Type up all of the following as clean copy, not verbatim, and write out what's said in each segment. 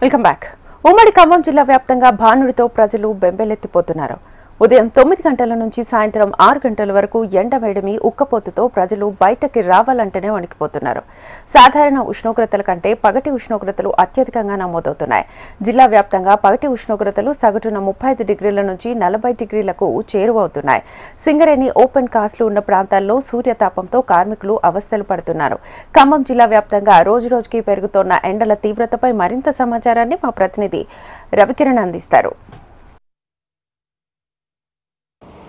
Welcome back. ఉమ్మడి ఖమ్మం జిల్లా వ్యాప్తంగా భానుడితో ప్రజలు బెంబెలెత్తిపోతున్నారు. ఉదయం 9 గంటల నుంచి సాయంత్రం 6 గంటల వరకు ఎండ వేడిమి ఉక్కపోతుతో ప్రజలు బయటకి రావాలంటేనే వణికిపోతున్నారు. సాధారణ ఉష్ణోగ్రతల కంటే పగటి ఉష్ణోగ్రతలు అత్యధికంగా నమోదవుతున్నాయి. జిల్లా వ్యాప్తంగా పగటి ఉష్ణోగ్రతలు సగటున 35 డిగ్రీల నుంచి 40 డిగ్రీలకు చేరువవుతున్నాయి. సింగరేణి ఓపెన్ కాస్ట్లు ఉన్న ప్రాంతాల్లో సూర్యతాపంతో కార్మికులు అవస్థలు పడుతున్నారు. ఖమ్మం జిల్లా వ్యాప్తంగా రోజురోజుకి పెరుగుతోన్న ఎండల తీవ్రతపై మరింత సమాచారాన్ని మా ప్రతినిధి రవికిరణ్ అందిస్తారు.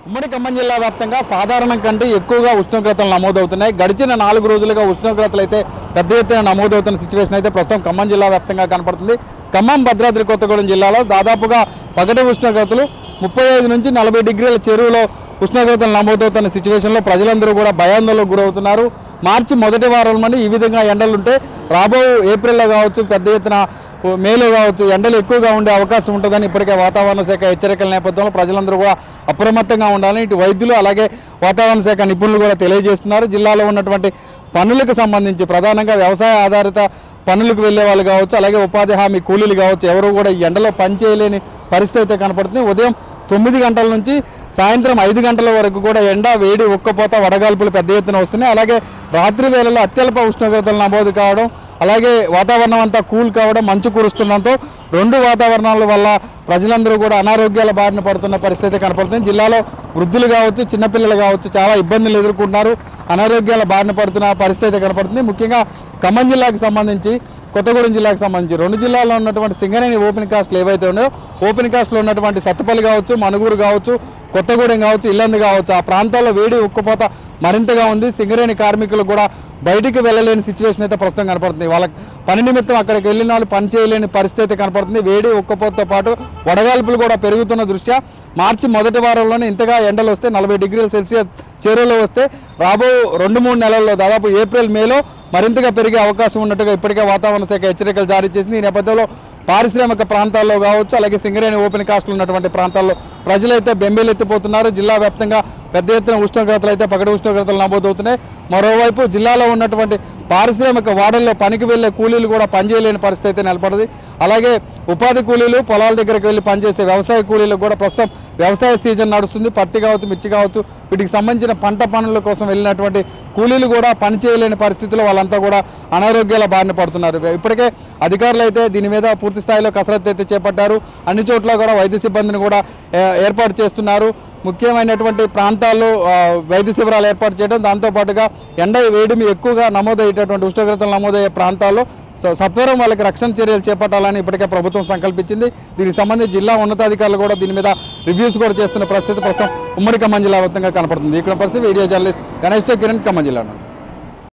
ఉమ్మడి ఖమ్మం జిల్లా వ్యాప్తంగా సాధారణం కంటే ఎక్కువగా ఉష్ణోగ్రతలు నమోదవుతున్నాయి. గడిచిన 4 రోజులుగా ఉష్ణోగ్రతలు అయితే పెద్ద ఎత్తున నమోదవుతున్న సిచ్యువేషన్ అయితే ప్రస్తుతం ఖమ్మం జిల్లా వ్యాప్తంగా కనపడుతుంది. ఖమ్మం, భద్రాద్రి కొత్తగూడెం జిల్లాలో దాదాపుగా పగటి ఉష్ణోగ్రతలు 35 నుంచి 40 డిగ్రీల చెరువులో ఉష్ణోగ్రతలు నమోదవుతున్న సిచ్యువేషన్లో ప్రజలందరూ కూడా భయాందోళనకు గురవుతున్నారు. మార్చి మొదటి వారం నుండి ఈ విధంగా ఎండలుంటే రాబో ఏప్రిల్లో కావచ్చు, పెద్ద ఎత్తున మేలో కావచ్చు ఎండలు ఎక్కువగా ఉండే అవకాశం ఉంటుందని ఇప్పటికే వాతావరణ శాఖ హెచ్చరికల నేపథ్యంలో ప్రజలందరూ కూడా అప్రమత్తంగా ఉండాలని ఇటు వైద్యులు అలాగే వాతావరణ శాఖ నిపుణులు కూడా తెలియజేస్తున్నారు. జిల్లాలో ఉన్నటువంటి పనులకు సంబంధించి ప్రధానంగా వ్యవసాయ ఆధారిత పనులకు వెళ్లే వాళ్ళు కావచ్చు, అలాగే ఉపాధి హామీ కూలీలు కావచ్చు, ఎవరు కూడా ఈ ఎండలో పని చేయలేని పరిస్థితి అయితే కనపడుతుంది. ఉదయం 9 గంటల నుంచి సాయంత్రం 5 గంటల వరకు కూడా ఎండ వేడి ఉక్కపోత వడగాల్పులు పెద్ద ఎత్తున వస్తున్నాయి. అలాగే రాత్రి వేళల్లో అత్యల్ప ఉష్ణోగ్రతలు నమోదు కావడం, అలాగే వాతావరణం అంతా కూల్ కావడం, మంచు కురుస్తుండడంతో రెండు వాతావరణాల వల్ల ప్రజలందరూ కూడా అనారోగ్యాల బారిన పడుతున్న పరిస్థితి కనపడుతుంది. జిల్లాలో వృద్ధులు కావచ్చు, చిన్నపిల్లలు కావచ్చు చాలా ఇబ్బందులు ఎదుర్కొంటున్నారు, అనారోగ్యాల బారిన పడుతున్న పరిస్థితి కనపడుతుంది. ముఖ్యంగా ఖమ్మం జిల్లాకు సంబంధించి, కొత్తగూడెం జిల్లాకు సంబంధించి 2 జిల్లాల్లో ఉన్నటువంటి సింగరేణి ఓపెన్ కాస్ట్లు ఏవైతే ఉన్నాయో ఓపెన్ కాస్ట్లో ఉన్నటువంటి సత్తుపల్లి కావచ్చు, మనుగూరు కావచ్చు, కొత్తగూడెం కావచ్చు, ఇల్లందు కావచ్చు ఆ ప్రాంతాల్లో వేడి ఉక్కపోత మరింతగా ఉంది. సింగరేణి కార్మికులు కూడా బయటికి వెళ్ళలేని సిచ్యువేషన్ అయితే ప్రస్తుతం కనపడుతుంది. వాళ్ళ పని నిమిత్తం అక్కడికి వెళ్ళిన వాళ్ళు పని చేయలేని పరిస్థితి కనపడుతుంది. వేడి ఉక్కపోతతో పాటు వడగాల్పులు కూడా పెరుగుతున్న దృష్ట్యా మార్చి మొదటి వారంలోనే ఇంతగా ఎండలు వస్తే 40 డిగ్రీల సెల్సియస్ చేరువలో వస్తే రాబో 2-3 నెలల్లో దాదాపు ఏప్రిల్, మేలో మరింతగా పెరిగే అవకాశం ఉన్నట్టుగా ఇప్పటికే వాతావరణ శాఖ హెచ్చరికలు జారీ చేసింది. ఈ నేపథ్యంలో పారిశ్రామిక ప్రాంతాల్లో కావచ్చు, అలాగే సింగరేణి ఓపెన్ కాస్ట్లు ఉన్నటువంటి ప్రాంతాల్లో ప్రజలైతే బెంబేలెత్తిపోతున్నారు. జిల్లా వ్యాప్తంగా పెద్ద ఎత్తున ఉష్ణోగ్రతలు అయితే పగటి ఉష్ణోగ్రతలు నమోదవుతున్నాయి. మరోవైపు జిల్లాలో ఉన్నటువంటి పారిశ్రామిక వాడల్లో పనికి వెళ్లే కూలీలు కూడా పనిచేయలేని పరిస్థితి అయితే నెలకొంది. అలాగే ఉపాధి కూలీలు, పొలాల దగ్గరికి వెళ్ళి పనిచేసే వ్యవసాయ కూలీలకు కూడా ప్రస్తుతం వ్యవసాయ సీజన్ నడుస్తుంది. పత్తి కావచ్చు, మిర్చి కావచ్చు, వీటికి సంబంధించిన పంట పనుల కోసం వెళ్ళినటువంటి కూలీలు కూడా పని చేయలేని పరిస్థితిలో వాళ్ళంతా కూడా అనారోగ్యాల బారిన పడుతున్నారు. ఇప్పటికే అధికారులు అయితే దీని మీద పూర్తి స్థాయిలో కసరత్తు అయితే చేపట్టారు. అన్ని చోట్ల కూడా వైద్య సిబ్బందిని కూడా ఏర్పాటు చేస్తున్నారు. ముఖ్యమైనటువంటి ప్రాంతాల్లో వైద్య శిబిరాలు ఏర్పాటు చేయడం, దాంతోపాటుగా ఎండ వేడిమి ఎక్కువగా నమోదయ్యేటటువంటి ఉష్ణోగ్రతలు నమోదయ్యే ప్రాంతాల్లో సత్వరం వాళ్ళకి రక్షణ చర్యలు చేపట్టాలని ఇప్పటికే ప్రభుత్వం సంకల్పించింది. దీనికి సంబంధించి జిల్లా ఉన్నతాధికారులు కూడా దీని మీద రివ్యూస్ కూడా చేస్తున్న పరిస్థితి ప్రస్తుతం ఉమ్మడి ఖమ్మం జిల్లా వ్యాప్తంగా కనపడుతుంది. ఇక్కడ పరిస్థితి వీడియో జర్నలిస్ట్ గణేష్ కిరణ్, ఖమ్మం జిల్లా.